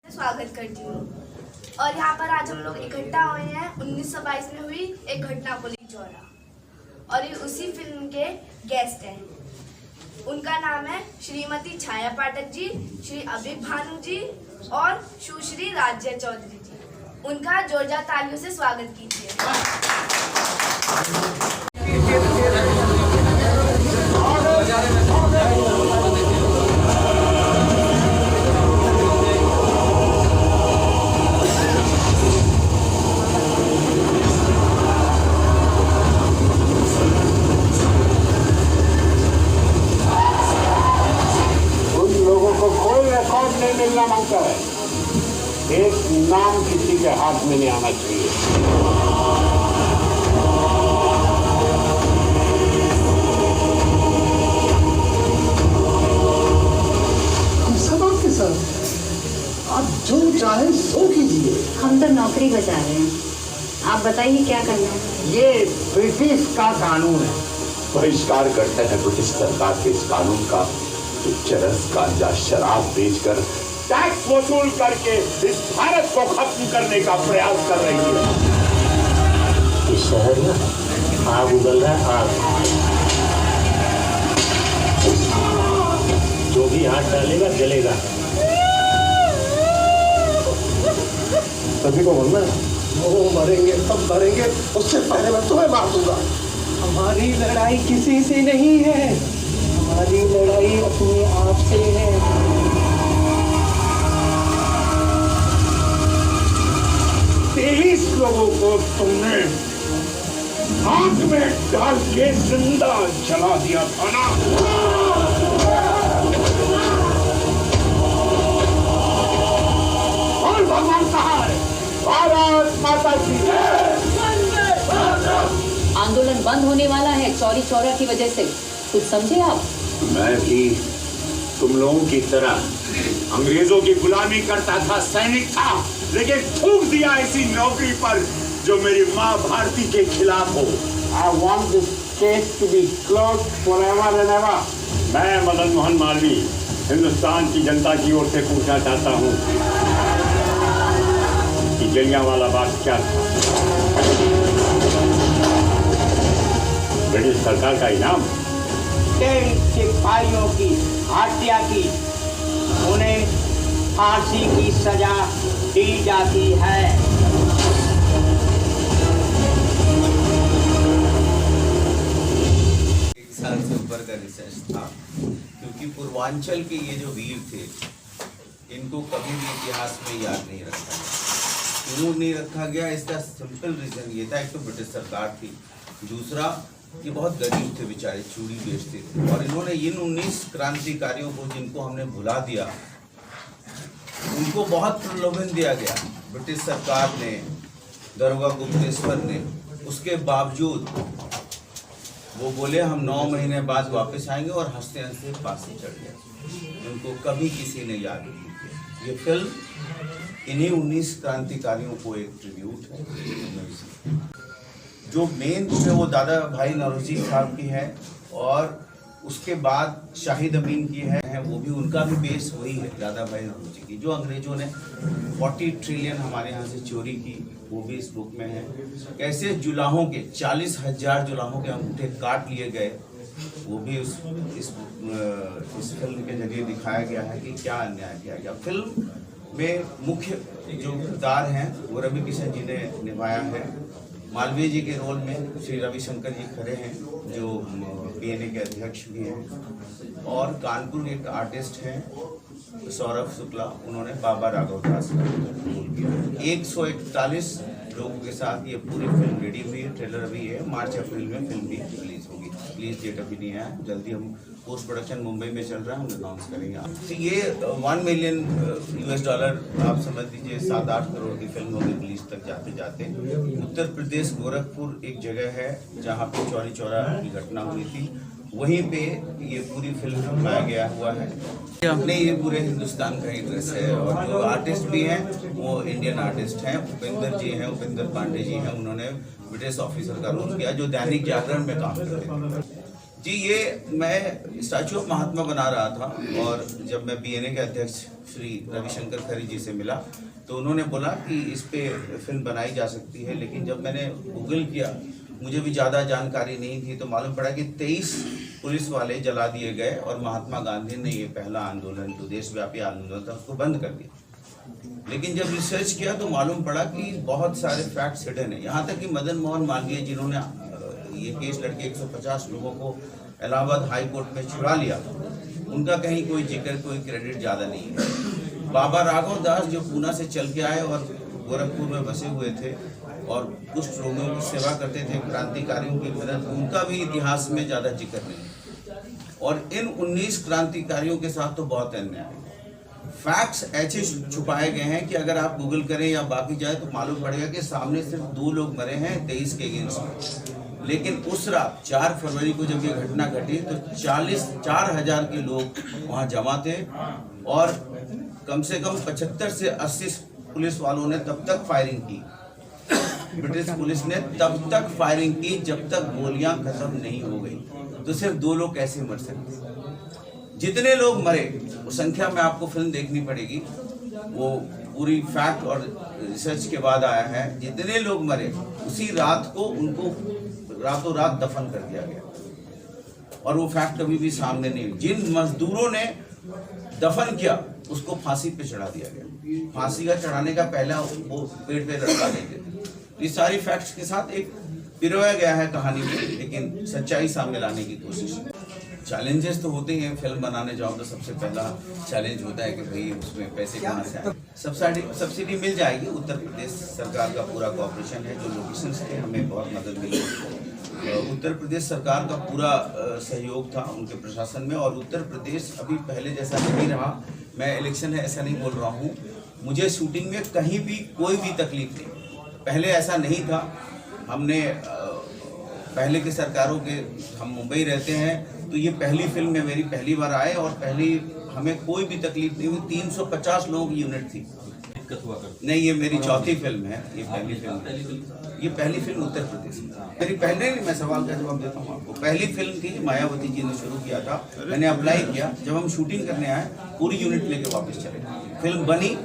स्वागत करती हूँ। और यहाँ पर आज हम लोग इकट्ठा हुए हैं 1922 में हुई एक घटना को लेकर चौरा, और ये उसी फिल्म के गेस्ट हैं। उनका नाम है श्रीमती छाया पाठक जी, श्री अभिक भानु जी और सुश्री राज्य चौधरी जी। उनका जोरदार तालियों से स्वागत कीजिए। नहीं मिलना मांगता है, एक नाम किसी के हाथ में नहीं आना चाहिए। सब आपके साथ, आप जो चाहे सो कीजिए। हम तो नौकरी बचा रहे हैं, आप बताइए क्या करना है। ये ब्रिटिश का कानून है, बहिष्कार करते हैं ब्रिटिश सरकार के इस कानून का, जो चरस गांजा शराब बेचकर टैक्स वसूल करके इस भारत को खत्म करने का प्रयास कर रही है। इस शहर में आग उगल रहा है, आग। जो भी हाथ डालेगा जलेगा। सभी को मरना है, वो मरेंगे, सब मरेंगे, उससे पहले मैं तुम्हें मार दूंगा। हमारी लड़ाई किसी से नहीं है, हमारी लड़ाई अपने आप से है। 23 लोगों को तुमने आग में डाल के जिंदा जला दिया था ना। और भगवान कहाँ है? भारत माता की आंदोलन बंद होने वाला है चौरी चौरा की वजह से, कुछ समझे आप? मैं भी तुम लोगों की तरह अंग्रेजों की गुलामी करता था, सैनिक था, लेकिन थूक दिया ऐसी नौकरी पर जो मेरी माँ भारती के खिलाफ हो। I want this case to be closed forever and ever. मैं मदन मोहन मालवीय हिंदुस्तान की जनता की ओर से पूछना चाहता हूँ कि जलियांवाला बाग क्या था? ब्रिटिश सरकार का इनाम? सिपाहियों की हत्या की उन्हें फांसी की सजा दी जाती है। एक साल से ऊपर का रिसर्च था, क्योंकि पूर्वांचल के ये जो वीर थे इनको कभी भी इतिहास में याद नहीं रखा गया। क्यों नहीं रखा गया? इसका सिंपल रीजन ये था, एक तो ब्रिटिश सरकार थी, दूसरा ये बहुत गरीब थे बेचारे, चूड़ी बेचते थे, और इन्होंने इन 19 क्रांतिकारियों को जिनको हमने भुला दिया, उनको बहुत प्रलोभन दिया गया ब्रिटिश सरकार ने, दरोगा गुप्तेश्वर ने। उसके बावजूद वो बोले हम 9 महीने बाद वापस आएंगे, और हंसते हंसते फांसी चढ़ गए। उनको कभी किसी ने याद नहीं किया। ये फिल्म इन्हीं 19 क्रांतिकारियों को एक ट्रिब्यूट है। जो मेन है वो दादा भाई नौरोजी साहब की है, और उसके बाद शाहिद अमीन की है, वो भी, उनका भी बेस वही है दादा भाई नौरोजी की। जो अंग्रेजों ने 40 ट्रिलियन हमारे यहाँ से चोरी की, वो भी इस बुक में है। कैसे जुलाहों के 40,000 जुलाहों के अंगूठे काट लिए गए, वो भी इस फिल्म के जरिए दिखाया गया है कि क्या अन्याय किया गया। फिल्म में मुख्य जो किरदार हैं वो रवि किशन जी ने निभाया है। मालवीय जी के रोल में श्री रविशंकर जी खड़े हैं, जो PNA के अध्यक्ष भी हैं, और कानपुर एक आर्टिस्ट हैं सौरभ शुक्ला, उन्होंने बाबा राघव दास का रोल किया। 141 लोगों के साथ ये पूरी फिल्म रेडी हुई है। ट्रेलर अभी है, मार्च अप्रैल में फिल्म भी रिलीज होगी। रिलीज डेट अभी नहीं है, जल्दी हम पोस्ट प्रोडक्शन मुंबई में चल रहा है, हम अनाउंस करेंगे। तो ये $1 मिलियन आप समझ लीजिए 7-8 करोड़ की फिल्म होगी रिलीज तक जाते जाते। उत्तर प्रदेश गोरखपुर एक जगह है जहाँ पे चौरी चौरा की घटना हुई थी, वहीं पे ये पूरी फिल्म फिल्माया गया हुआ है। नहीं, ये पूरे हिंदुस्तान का ही ड्रेस है, और जो आर्टिस्ट भी हैं वो इंडियन आर्टिस्ट हैं। उपेंद्र जी हैं, उपेंद्र पांडे जी हैं, उन्होंने ब्रिटिश ऑफिसर का रोल किया जो दैनिक जागरण में काम करते थे। जी, ये मैं स्टैचू ऑफ महात्मा बना रहा था और जब मैं बीएनए के अध्यक्ष श्री रविशंकर खरी जी से मिला तो उन्होंने बोला कि इस पे फिल्म बनाई जा सकती है, लेकिन जब मैंने गूगल किया, मुझे भी ज़्यादा जानकारी नहीं थी, तो मालूम पड़ा कि 23 पुलिस वाले जला दिए गए और महात्मा गांधी ने ये पहला आंदोलन जो देशव्यापी आंदोलन था उसको बंद कर दिया। लेकिन जब रिसर्च किया तो मालूम पड़ा कि बहुत सारे फैक्ट्स हिडन है। यहाँ तक कि मदन मोहन मालवीय जिन्होंने ये केस लड़के 150 लोगों को इलाहाबाद हाई कोर्ट में छुड़ा लिया, उनका कहीं कोई जिक्र, कोई क्रेडिट ज़्यादा नहीं है। बाबा राघव दास जो पूना से चल के आए और गोरखपुर में बसे हुए थे और कुछ लोगों की सेवा करते थे, क्रांतिकारियों की मदद, उनका भी इतिहास में ज़्यादा जिक्र नहीं। और इन 19 क्रांतिकारियों के साथ तो बहुत अन्याय है। फैक्ट्स ऐसे छुपाए गए हैं कि अगर आप गूगल करें या बाकी जाए तो मालूम पड़ेगा कि सामने सिर्फ 2 लोग मरे हैं 23 के अगेंस्ट में। लेकिन उस रात 4 फरवरी को जब ये घटना घटी तो 4,000 के लोग वहाँ जमा थे और कम से कम 75 से 80 पुलिस वालों ने तब तक फायरिंग की, ब्रिटिश पुलिस ने तब तक फायरिंग की जब तक गोलियां खत्म नहीं हो गई। तो सिर्फ 2 लोग कैसे मर सकते? जितने लोग मरे वो संख्या में आपको फिल्म देखनी पड़ेगी, वो पूरी फैक्ट और रिसर्च के बाद आया है। जितने लोग मरे उसी रात को उनको रातों रात दफन कर दिया गया और वो फैक्ट कभी भी सामने नहीं हुई। जिन मजदूरों ने दफन किया उसको फांसी पे चढ़ा दिया गया। फांसी का चढ़ाने का पहला वो पेड़ पे लटका देते थे। ये सारी फैक्ट्स के साथ एक पिरोया गया है कहानी में, लेकिन सच्चाई सामने लाने की कोशिश है। चैलेंजेस तो होते हैं, फिल्म बनाने जाओ तो सबसे पहला चैलेंज होता है कि भाई उसमें पैसे कहाँ से आए। सब्सिडी मिल जाएगी, उत्तर प्रदेश सरकार का पूरा कोऑपरेशन है, जो लोकेशंस थे हमें बहुत मदद मिली। उत्तर प्रदेश सरकार का पूरा सहयोग था उनके प्रशासन में और उत्तर प्रदेश अभी पहले जैसा नहीं रहा। मैं इलेक्शन है ऐसा नहीं बोल रहा हूँ, मुझे शूटिंग में कहीं भी कोई भी तकलीफ नहीं, पहले ऐसा नहीं था। हमने पहले के सरकारों के, हम मुंबई रहते हैं तो ये पहली फिल्म में मेरी पहली बार आए और पहली हमें कोई भी तकलीफ नहीं हुई। 350 लोगों की यूनिट थी। नहीं, ये मेरी चौथी फिल्म है। ये पहली फिल्म उत्तर प्रदेश में मेरी पहले, मैं सवाल का जवाब देता हूँ आपको। पहली फिल्म थी, मायावती जी ने शुरू किया था, मैंने अप्लाई किया। जब हम शूटिंग करने आए पूरी यूनिट लेके वापस चले। फिल्म बनी,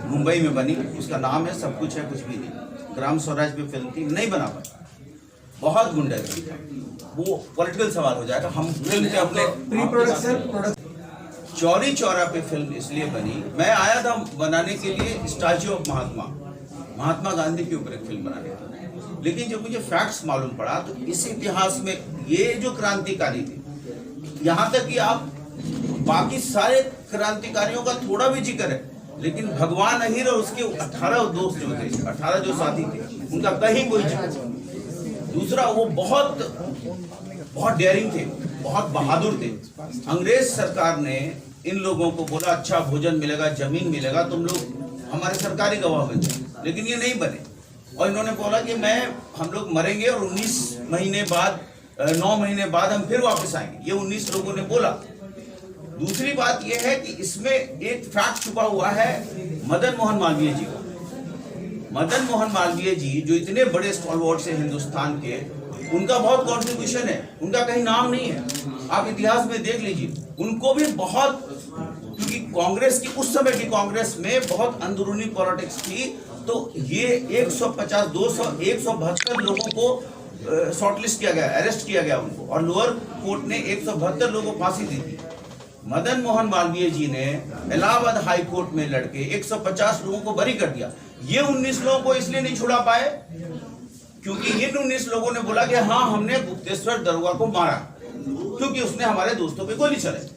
मुंबई में बनी, उसका नाम है सब कुछ है कुछ भी नहीं। ग्राम स्वराज पे फिल्म थी, नहीं बना पाई, बहुत गुंडागर्दी था। वो पॉलिटिकल सवाल हो जाएगा। हम फिल्म के अपने प्री प्रोडक्शन चौरी चौरा पे फिल्म इसलिए बनी, मैं आया था बनाने के लिए स्टैचू ऑफ महात्मा गांधी के ऊपर एक फिल्म बनाने की। लेकिन जब मुझे फैक्ट्स मालूम पड़ा तो इस इतिहास में ये जो क्रांतिकारी थे, यहाँ तक कि आप बाकी सारे क्रांतिकारियों का थोड़ा भी जिक्र है, लेकिन भगवान अहिर और उसके 18 दोस्त जो थे, 18 जो साथी थे, उनका कहीं कोई जिक्र। दूसरा, वो बहुत डेयरिंग थे, बहुत बहादुर थे। अंग्रेज सरकार ने इन लोगों को बोला अच्छा भोजन मिलेगा, जमीन मिलेगा, तुम लोग हमारे सरकारी गवाह बन जाए, लेकिन ये नहीं बने। और इन्होंने बोला कि हम लोग मरेंगे और 19 महीने बाद 9 महीने बाद हम फिर वापस आएंगे, ये 19 लोगों ने बोला। दूसरी बात यह है कि इसमें एक फैक्ट छुपा हुआ है मदन मोहन मालवीय जी का। मदन मोहन मालवीय जी जो इतने बड़े स्टॉलवर्ड से हिंदुस्तान के, उनका बहुत कॉन्ट्रीब्यूशन है, उनका कहीं नाम नहीं है। आप इतिहास में देख लीजिए, उनको भी बहुत, क्योंकि कांग्रेस की उस समय की कांग्रेस में बहुत अंदरूनी पॉलिटिक्स थी, तो ये 150, 200, 172 लोगों को शॉर्टलिस्ट किया गया, अरेस्ट किया गया उनको, और लोअर कोर्ट ने 172 लोगों को फांसी दी थी। मदन मोहन मालवीय जी ने इलाहाबाद हाई कोर्ट में लड़के 150 लोगों को बरी कर दिया। ये 19 लोगों को इसलिए नहीं छुड़ा पाए क्योंकि ये 19 लोगों ने बोला कि हाँ, हमने गुप्तेश्वर दरोगा को मारा क्योंकि उसने हमारे दोस्तों पे गोली चलाई।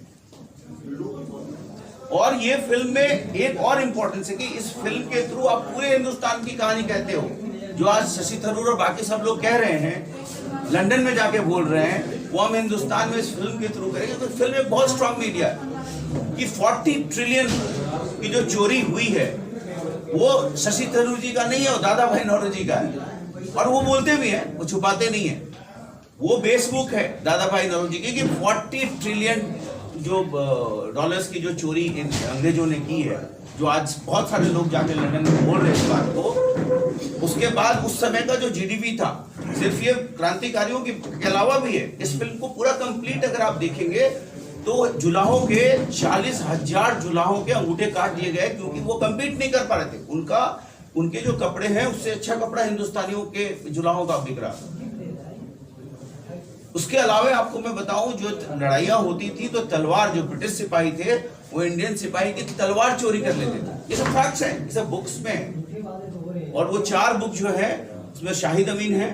और ये फिल्म में एक और इम्पोर्टेंस है कि इस फिल्म के थ्रू आप पूरे हिंदुस्तान की कहानी कहते हो, जो आज शशि थरूर और बाकी सब लोग कह रहे हैं, लंदन में जाके बोल रहे हैं, वो हम हिंदुस्तान में इस फिल्म के थ्रू करेंगे। तो फिल्म एक बहुत स्ट्रांग मीडिया है कि 40 ट्रिलियन की जो चोरी हुई है वो शशि थरूर जी का नहीं है, वो दादा भाई नौरोजी का है। और वो बोलते भी हैं, वो छुपाते नहीं है। वो बेसबुक है दादा भाई नौरोजी की कि 40 ट्रिलियन जो डॉलर्स की जो चोरी अंग्रेजों ने की है, जो आज बहुत सारे लोग जाके लंदन में बोल रहे हैं इस बात को। उसके बाद उस समय का जो जीडीपी था सिर्फ ये क्रांतिकारियों के अलावा भी है। इस फिल्म को पूरा कंप्लीट अगर आप देखेंगे तो जुलाहों के 40,000 जुलाहों के अंगूठे काट दिए गए, क्योंकि वो कंपीट नहीं कर पा रहे थे। उनके जो कपड़े हैं उससे अच्छा कपड़ा हिंदुस्तानियों के जुलाहों का बिक रहा था। उसके अलावा आपको मैं बताऊं, जो लड़ाइयां होती थी तो तलवार, जो ब्रिटिश सिपाही थे वो इंडियन सिपाही की तलवार चोरी कर लेते थे। ये सब फैक्ट्स हैं, ये सब बुक्स में है। और वो 4 बुक जो है उसमें शाहिद अमीन है,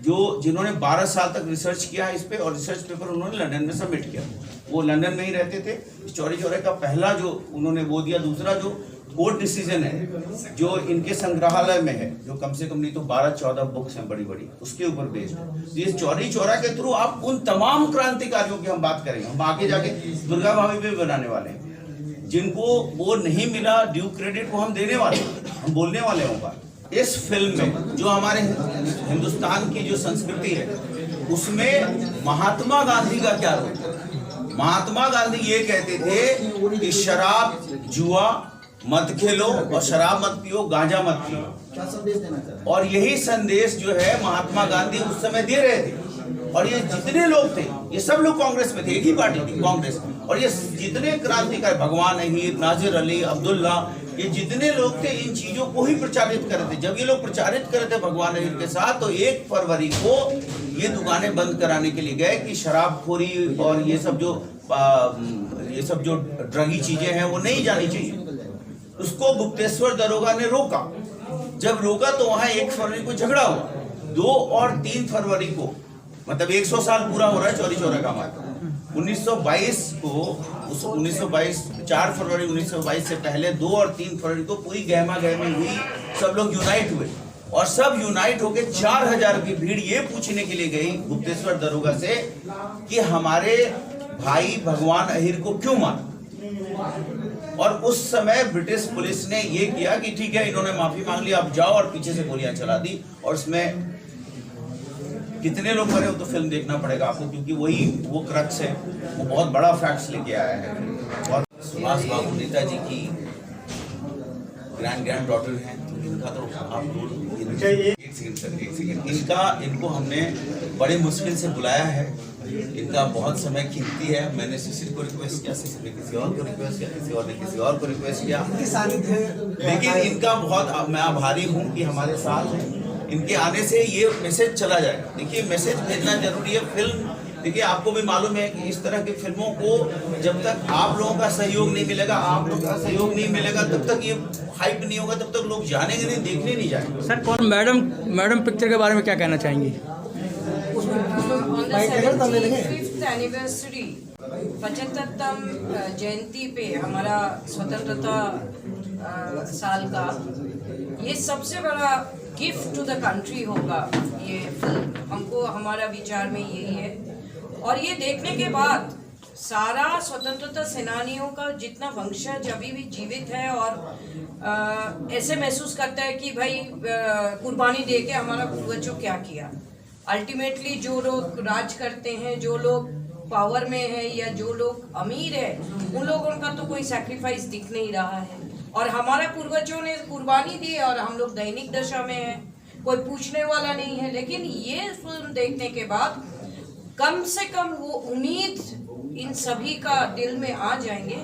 जिन्होंने 12 साल तक रिसर्च किया है इस पे, और रिसर्च पेपर उन्होंने लंदन में सबमिट किया। वो लंदन में ही रहते थे। चौरी चौरा का पहला जो उन्होंने वो दिया। दूसरा जो कोर्ट डिसीजन है जो इनके संग्रहालय में है, जो कम से कम नहीं तो 12-14 बुक्स हैं बड़ी बड़ी, उसके ऊपर बेस्ड है। ये चौरी चौरा के थ्रू आप उन तमाम क्रांतिकारियों की हम बात करेंगे। हम आगे जाके दुर्गा भाभी भी बनाने वाले हैं, जिनको वो नहीं मिला ड्यू क्रेडिट वो हम देने वाले हैं, हम बोलने वाले हैं। इस फिल्म में जो हमारे हिंदुस्तान की जो संस्कृति है उसमें महात्मा गांधी का क्या रोल? महात्मा गांधी ये कहते थे कि शराब जुआ मत खेलो और शराब मत पियो, गांजा मत पियो। और यही संदेश जो है महात्मा गांधी उस समय दे रहे थे। और ये जितने लोग थे, ये सब लोग कांग्रेस में थे, एक ही पार्टी थी कांग्रेस। और ये जितने क्रांतिकारी, भगवान अहीर, नाजिर अली, अब्दुल्ला, ये जितने लोग थे इन चीजों को ही प्रचारित कर रहे थे। जब ये लोग प्रचारित कर रहे थे भगवान अहीर के साथ, तो 1 फरवरी को ये दुकानें बंद कराने के लिए गए कि शराबखोरी और ये सब जो ड्रगी चीजें हैं वो नहीं जानी चाहिए। उसको गुप्तेश्वर दरोगा ने रोका। जब रोका तो वहां 1 फरवरी को झगड़ा हुआ। 2 और 3 फरवरी को, मतलब 100 साल पूरा हो रहा है चौरी चौरा का हमारा। 1922 को 4 फरवरी 1922 से पहले 2 और 3 फरवरी को पूरी गहमा गहमी हुई। सब लोग यूनाइट हुए और सब यूनाइट होके 4000 की भीड़ ये पूछने के लिए गई गुप्तेश्वर दरोगा से कि हमारे भाई भगवान अहीर को क्यों मारा। और उस समय ब्रिटिश पुलिस ने ये किया कि ठीक है, इन्होंने माफी मांग ली, आप जाओ, और पीछे से गोलियां चला दी। और उसमें कितने लोग मरे वो तो फिल्म देखना पड़ेगा आपको, क्योंकि वो क्रक्स है, वो बहुत बड़ा फैक्ट्स लेके आया है। और सुभाष बाबू नेताजी की ग्रैंड डॉटर हैं, इनका तो आप एक सेकंड, इनको हमने बड़े मुश्किल से बुलाया है। इनका बहुत समय कीमती है। मैंने शिशिर को रिक्वेस्ट किया, शिशिर ने किसी और को रिक्वेस्ट किया, किसी और ने किसी और को रिक्वेस्ट किया, लेकिन इनका बहुत मैं आभारी हूँ कि हमारे साथ हैं। इनके आने से ये मैसेज चला जाएगा। देखिए, मैसेज भेजना जरूरी है। फिल्म, देखिए आपको भी मालूम है कि इस तरह की फिल्मों को जब तक आप लोगों का सहयोग नहीं मिलेगा, आप लोगों का सहयोग नहीं मिलेगा, तब तक ये हाइप नहीं होगा, तब तक लोग जानेंगे नहीं, देखने नहीं जाएंगे। सर, कौन मैडम पिक्चर के बारे में क्या कहना चाहेंगी? एनिवर्सरी 75वीं जयंती पे हमारा स्वतंत्रता साल का ये सबसे बड़ा गिफ्ट टू द कंट्री होगा। ये फिल्म हमको, हमारा विचार में यही है। और ये देखने के बाद सारा स्वतंत्रता सेनानियों का जितना वंशज अभी भी जीवित है और ऐसे महसूस करता है कि भाई कुर्बानी दे के हमारा पूर्वजों क्या किया। अल्टीमेटली जो लोग राज करते हैं, जो लोग पावर में है या जो लोग अमीर है, उन लोगों का तो कोई सैक्रिफाइस दिख नहीं रहा है। और हमारे पूर्वजों ने कुर्बानी दी और हम लोग दैनिक दशा में हैं, कोई पूछने वाला नहीं है। लेकिन ये फिल्म देखने के बाद कम से कम वो उम्मीद इन सभी का दिल में आ जाएंगे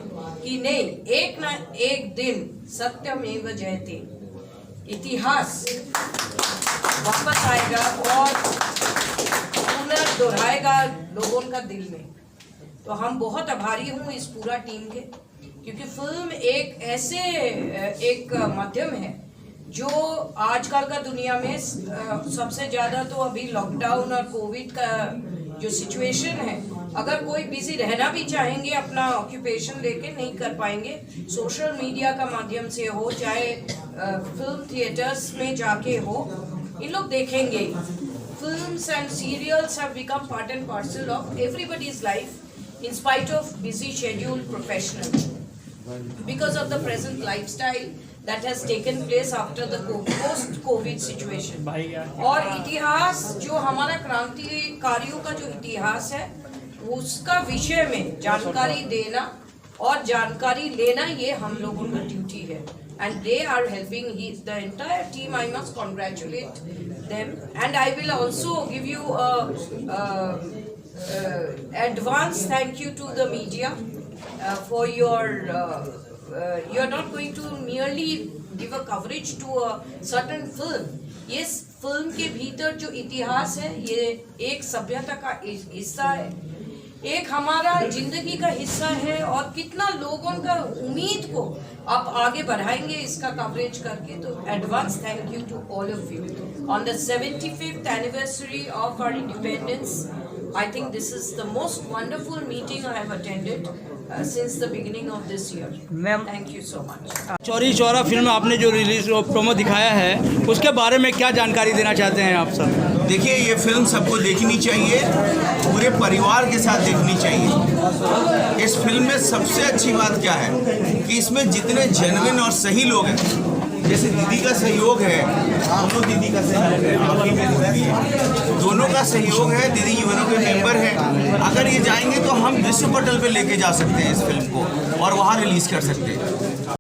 कि नहीं, एक ना एक दिन सत्यमेव जयते, इतिहास वापस आएगा और पुनर्दोहराएगा लोगों का दिल में। तो हम बहुत आभारी हूँ इस पूरा टीम के, क्योंकि फिल्म एक ऐसे एक माध्यम है जो आजकल का दुनिया में सबसे ज़्यादा तो अभी लॉकडाउन और कोविड का जो सिचुएशन है, अगर कोई बिजी रहना भी चाहेंगे, अपना ऑक्यूपेशन लेके नहीं कर पाएंगे, सोशल मीडिया का माध्यम से हो, चाहे फिल्म थिएटर्स में जाके हो, इन लोग देखेंगे। Films and serials have become part and parcel of everybody's life in spite of busy schedule professionals, because of the present lifestyle that has taken place after the post-COVID situation. और इतिहास जो हमारा क्रांतिकारियों का जो इतिहास है उसका विषय में जानकारी देना और जानकारी लेना, ये हम लोगों का ड्यूटी है। And they are helping. The entire team, I must congratulate them, and I will also give you advance thank you to the media for your you're not going to merely give a coverage to a certain film. Yes, film के भीतर जो इतिहास है ये एक सभ्यता का हिस्सा है, एक हमारा जिंदगी का हिस्सा है, और कितना लोगों का उम्मीद को आप आगे बढ़ाएंगे इसका कवरेज करके. तो advance thank you to all of you on the 75th anniversary of our independence. I think this is the most wonderful meeting I have attended since the beginning of this year. Thank you so much. Chauri Chaura film आपने जो release promo दिखाया है उसके बारे में क्या जानकारी देना चाहते हैं आप सर? देखिए, ये फिल्म सबको देखनी चाहिए, पूरे परिवार के साथ देखनी चाहिए. इस फिल्म में सबसे अच्छी बात क्या है कि इसमें जितने जेन्युइन और सही लोग हैं, जैसे दीदी का सहयोग है, दोनों दीदी का सहयोग है, आप ही मेरी दीदी है, दोनों का सहयोग है, दीदी यूएनओ के मेंबर हैं. अगर ये जाएंगे तो हम विश्व पटल पे लेके जा सकते हैं इस फिल्म को और वहाँ रिलीज कर सकते हैं.